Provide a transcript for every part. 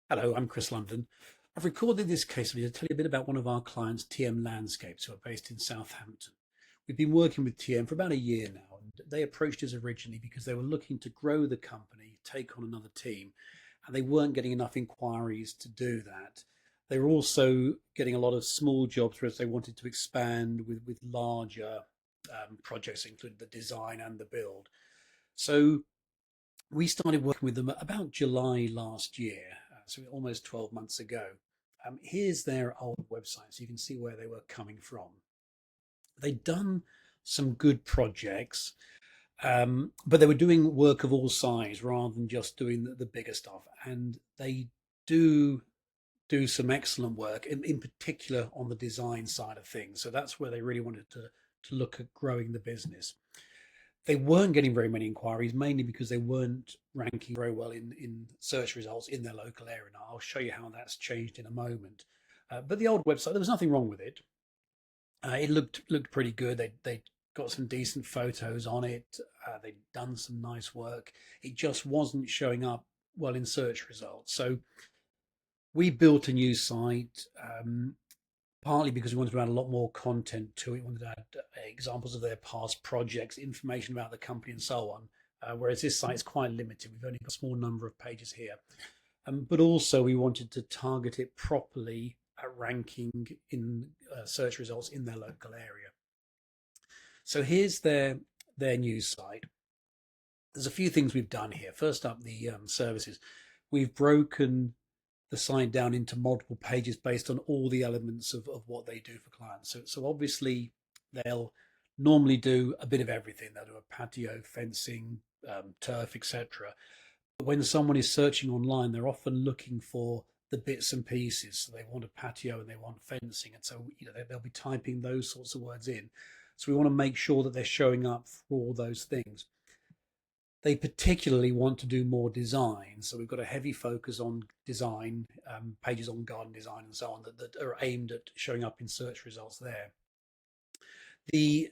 Hello, I'm Chris London. I've recorded this case study to tell you a bit about one of our clients, TM Landscapes, who are based in Southampton. We've been working with TM for about a year now, and they approached us originally because they were looking to grow the company, take on another team, and they weren't getting enough inquiries to do that. They were also getting a lot of small jobs whereas they wanted to expand with larger projects, including the design and the build. So we started working with them about July last year, so almost 12 months ago. Here's their old website, so you can see where they were coming from. They'd done some good projects, but they were doing work of all size rather than just doing the bigger stuff. And they do do some excellent work, in particular on the design side of things. So that's where they really wanted to look at growing the business. They weren't getting very many inquiries, mainly because they weren't ranking very well in search results in their local area. Now, I'll show you how that's changed in a moment. But the old website, there was nothing wrong with it. It looked pretty good. They got some decent photos on it. They'd done some nice work. It just wasn't showing up well in search results. So we built a new site. Partly because we wanted to add a lot more content to it. We wanted to add examples of their past projects, information about the company, and so on. Whereas this site is quite limited. We've only got a small number of pages here. But also, we wanted to target it properly at ranking in search results in their local area. So here's their news site. There's a few things we've done here. First up, the services. We've broken the site down into multiple pages based on all the elements of what they do for clients. So obviously they'll normally do a bit of everything. They'll do a patio, fencing, turf, etc. But when someone is searching online, they're often looking for the bits and pieces. So they want a patio and they want fencing, and so they'll be typing those sorts of words in. So we want to make sure that they're showing up for all those things. They particularly want to do more design. So we've got a heavy focus on design, pages on garden design and so on that are aimed at showing up in search results there. The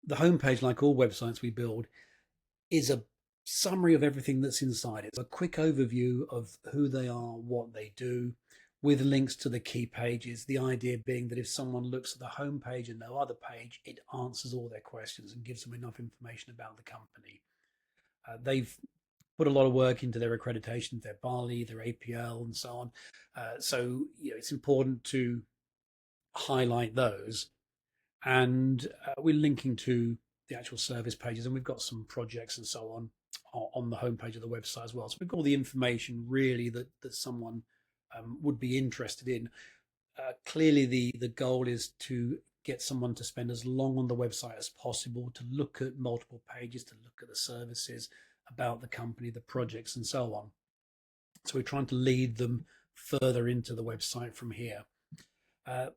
homepage, like all websites we build, is a summary of everything that's inside it. It's a quick overview of who they are, what they do, with links to the key pages. The idea being that if someone looks at the homepage and no other page, it answers all their questions and gives them enough information about the company. They've put a lot of work into their accreditation, their Bali, their APL, and so on. So it's important to highlight those. And we're linking to the actual service pages, and we've got some projects and so on the homepage of the website as well. So we've got all the information really that someone would be interested in. Clearly, the goal is to get someone to spend as long on the website as possible, to look at multiple pages, to look at the services about the company, the projects, and so on. So we're trying to lead them further into the website from here.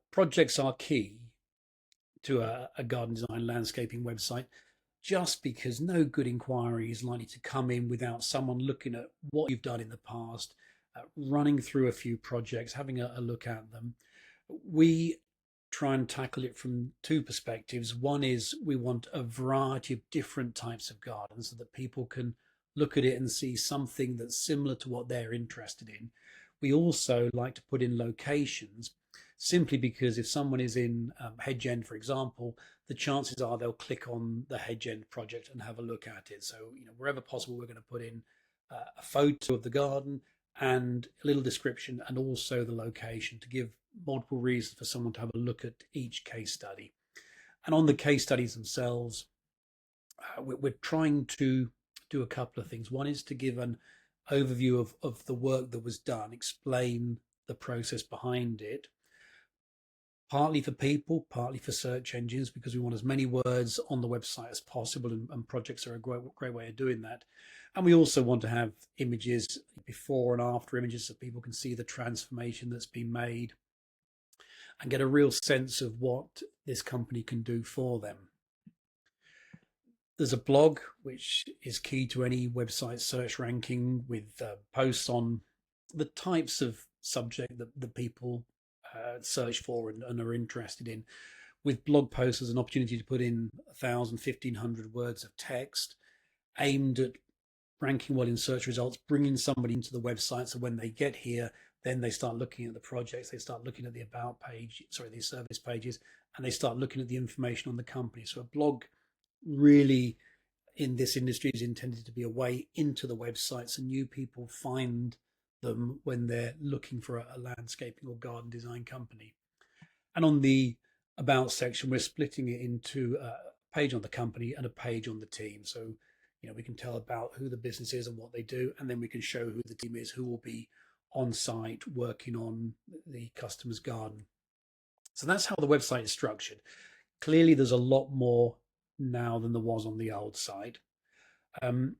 Projects are key to a garden design landscaping website, just because no good inquiry is likely to come in without someone looking at what you've done in the past, running through a few projects, having a look at them. We try and tackle it from two perspectives. One is we want a variety of different types of gardens so that people can look at it and see something that's similar to what they're interested in. We also like to put in locations simply because if someone is in Hedge End, for example, the chances are they'll click on the Hedge End project and have a look at it. So, wherever possible, we're going to put in a photo of the garden and a little description and also the location to give multiple reasons for someone to have a look at each case study. And on the case studies themselves, we're trying to do a couple of things. One is to give an overview of the work that was done, explain the process behind it, partly for people, partly for search engines, because we want as many words on the website as possible, and projects are a great way of doing that. And we also want to have images, before and after images, so people can see the transformation that's been made and get a real sense of what this company can do for them. There's a blog, which is key to any website search ranking, with posts on the types of subject that people search for and are interested in, with blog posts as an opportunity to put in 1,000, 1,500 words of text aimed at ranking well in search results, bringing somebody into the website so when they get here, Then they start looking at the projects, they start looking at the about page, sorry, the service pages, and they start looking at the information on the company. So a blog really in this industry is intended to be a way into the website so new people find them when they're looking for a landscaping or garden design company. And on the about section, we're splitting it into a page on the company and a page on the team. So, we can tell about who the business is and what they do, and then we can show who the team is, who will be on site working on the customer's garden. So that's how the website is structured. Clearly, there's a lot more now than there was on the old site. Um,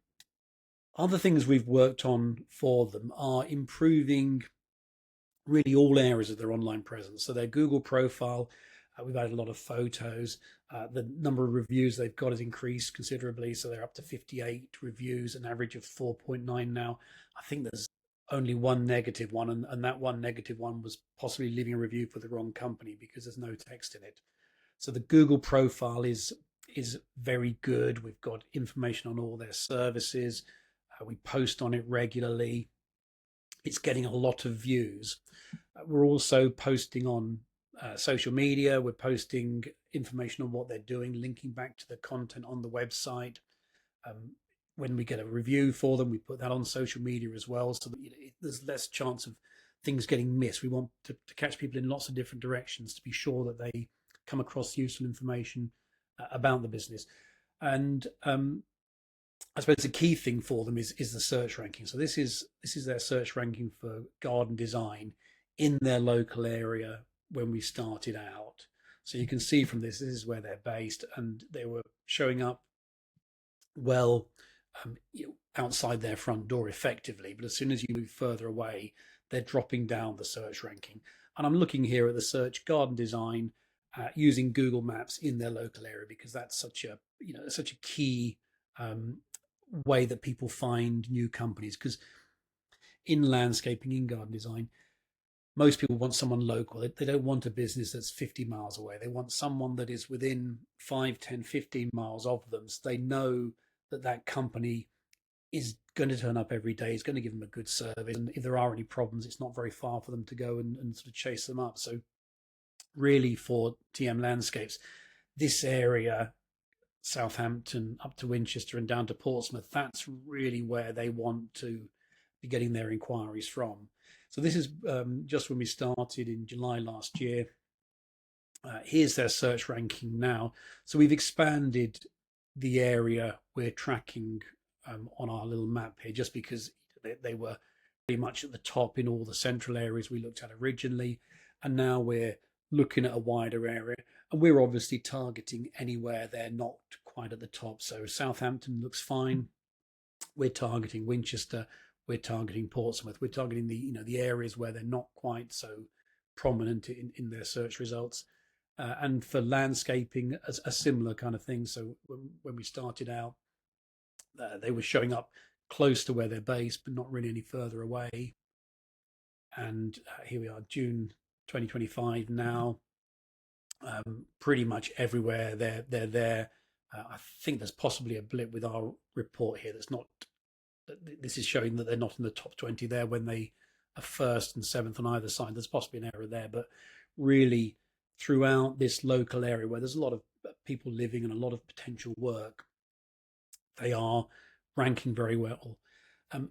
Other things we've worked on for them are improving really all areas of their online presence. So their Google profile, we've added a lot of photos. The number of reviews they've got has increased considerably. So they're up to 58 reviews, an average of 4.9 now. I think there's only one negative one, and that one negative one was possibly leaving a review for the wrong company because there's no text in it. So the Google profile is very good. We've got information on all their services. We post on it regularly. It's getting a lot of views. We're also posting on social media. We're posting information on what they're doing, linking back to the content on the website. Um, when we get a review for them, we put that on social media as well, so that there's less chance of things getting missed. We want to catch people in lots of different directions to be sure that they come across useful information about the business. And I suppose the key thing for them is the search ranking. So this is their search ranking for garden design in their local area when we started out. So you can see from this is where they're based, and they were showing up well outside their front door effectively. But as soon as you move further away, they're dropping down the search ranking. And I'm looking here at the search garden design using Google Maps in their local area, because that's such a key way that people find new companies. Because in landscaping, in garden design, most people want someone local. They don't want a business that's 50 miles away. They want someone that is within 5, 10, 15 miles of them, so they know that that company is going to turn up every day, is going to give them a good service, and if there are any problems, it's not very far for them to go and sort of chase them up. So really, for TM Landscapes, this area, Southampton up to Winchester and down to Portsmouth, that's really where they want to be getting their inquiries from. So this is just when we started in July last year. Here's their search ranking now. So we've expanded the area we're tracking on our little map here, just because they were pretty much at the top in all the central areas we looked at originally. And now we're looking at a wider area. And we're obviously targeting anywhere they're not quite at the top. So Southampton looks fine. We're targeting Winchester. We're targeting Portsmouth. We're targeting the areas where they're not quite so prominent in their search results. And for landscaping, a similar kind of thing. So when we started out, they were showing up close to where they're based, but not really any further away. And here we are, June 2025 now. Pretty much everywhere they're there. I think there's possibly a blip with our report here. That's not. This is showing that they're not in the top 20 there when they are first and seventh on either side. There's possibly an error there, but really throughout this local area where there's a lot of people living and a lot of potential work, they are ranking very well.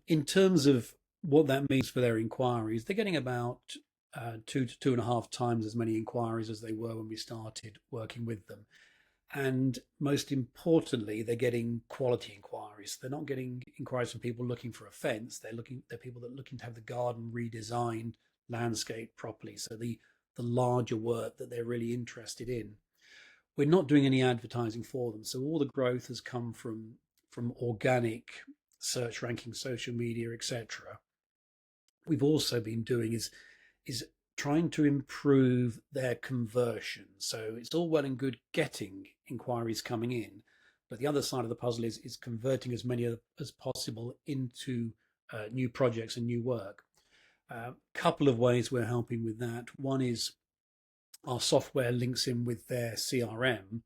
In terms of what that means for their inquiries, they're getting about 2 to 2.5 times as many inquiries as they were when we started working with them. And most importantly, they're getting quality inquiries. They're not getting inquiries from people looking for a fence. They're people that are looking to have the garden redesigned, landscaped properly. So the larger work that they're really interested in. We're not doing any advertising for them. So all the growth has come from organic search ranking, social media, etc. We've also been doing is trying to improve their conversion. So it's all well and good getting inquiries coming in, but the other side of the puzzle is converting as many as possible into new projects and new work. Couple of ways we're helping with that. One is our software links in with their CRM,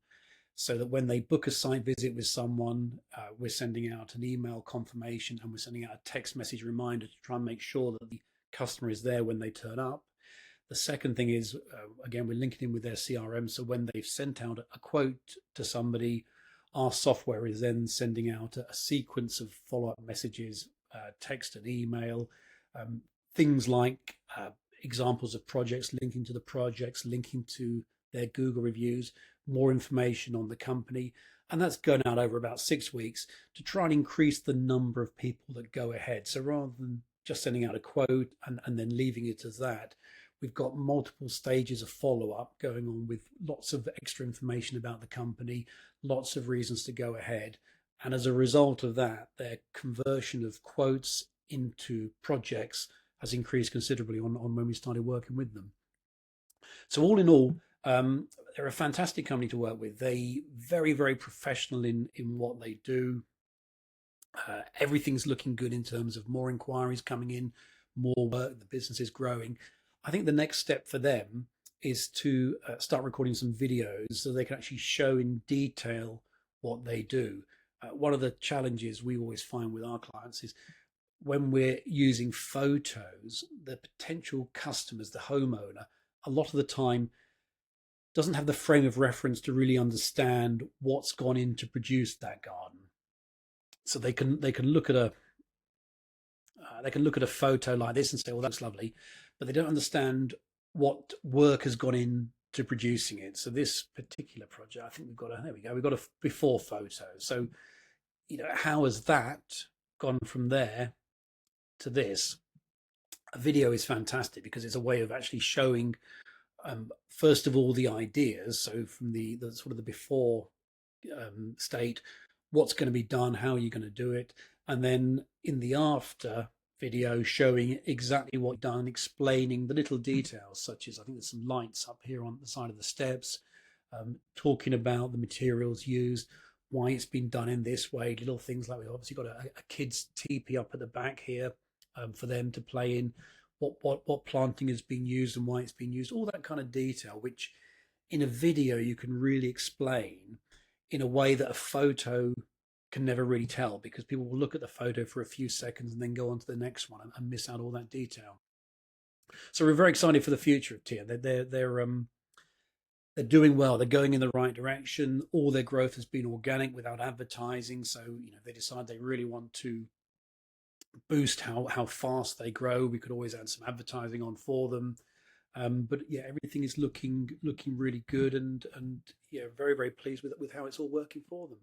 so that when they book a site visit with someone, we're sending out an email confirmation and we're sending out a text message reminder to try and make sure that the customer is there when they turn up. The second thing is, again, we're linking in with their CRM. So when they've sent out a quote to somebody, our software is then sending out a sequence of follow-up messages, text and email, um, things like examples of projects, linking to the projects, linking to their Google reviews, more information on the company. And that's going out over about 6 weeks to try and increase the number of people that go ahead. So rather than just sending out a quote and then leaving it as that, we've got multiple stages of follow-up going on with lots of extra information about the company, lots of reasons to go ahead. And as a result of that, their conversion of quotes into projects has increased considerably on when we started working with them. So all in all, they're a fantastic company to work with. They very, very professional in what they do. Everything's looking good in terms of more inquiries coming in, more work. The business is growing. I think the next step for them is to start recording some videos so they can actually show in detail what they do. One of the challenges we always find with our clients is when we're using photos, the potential customers, the homeowner, a lot of the time doesn't have the frame of reference to really understand what's gone in to produce that garden. So they can look at a photo like this and say, "Well, that's lovely," but they don't understand what work has gone in to producing it. So this particular project, I think there we go, we've got a before photo. So how has that gone from there to this? A video is fantastic because it's a way of actually showing, first of all, the ideas. So from the sort of the before state, what's going to be done, how are you going to do it, and then in the after video showing exactly what you've done, explaining the little details, such as I think there's some lights up here on the side of the steps, talking about the materials used, why it's been done in this way, little things like we've obviously got a kids teepee up at the back here for them to play in, what planting is being used and why it's being used, all that kind of detail, which in a video you can really explain in a way that a photo can never really tell, because people will look at the photo for a few seconds and then go on to the next one and miss out all that detail. So we're very excited for the future of TIA. They're doing well. They're going in the right direction. All their growth has been organic without advertising. So they decide they really want to boost how fast they grow. We could always add some advertising on for them. But yeah, everything is looking really good, and yeah, very, very pleased with how it's all working for them.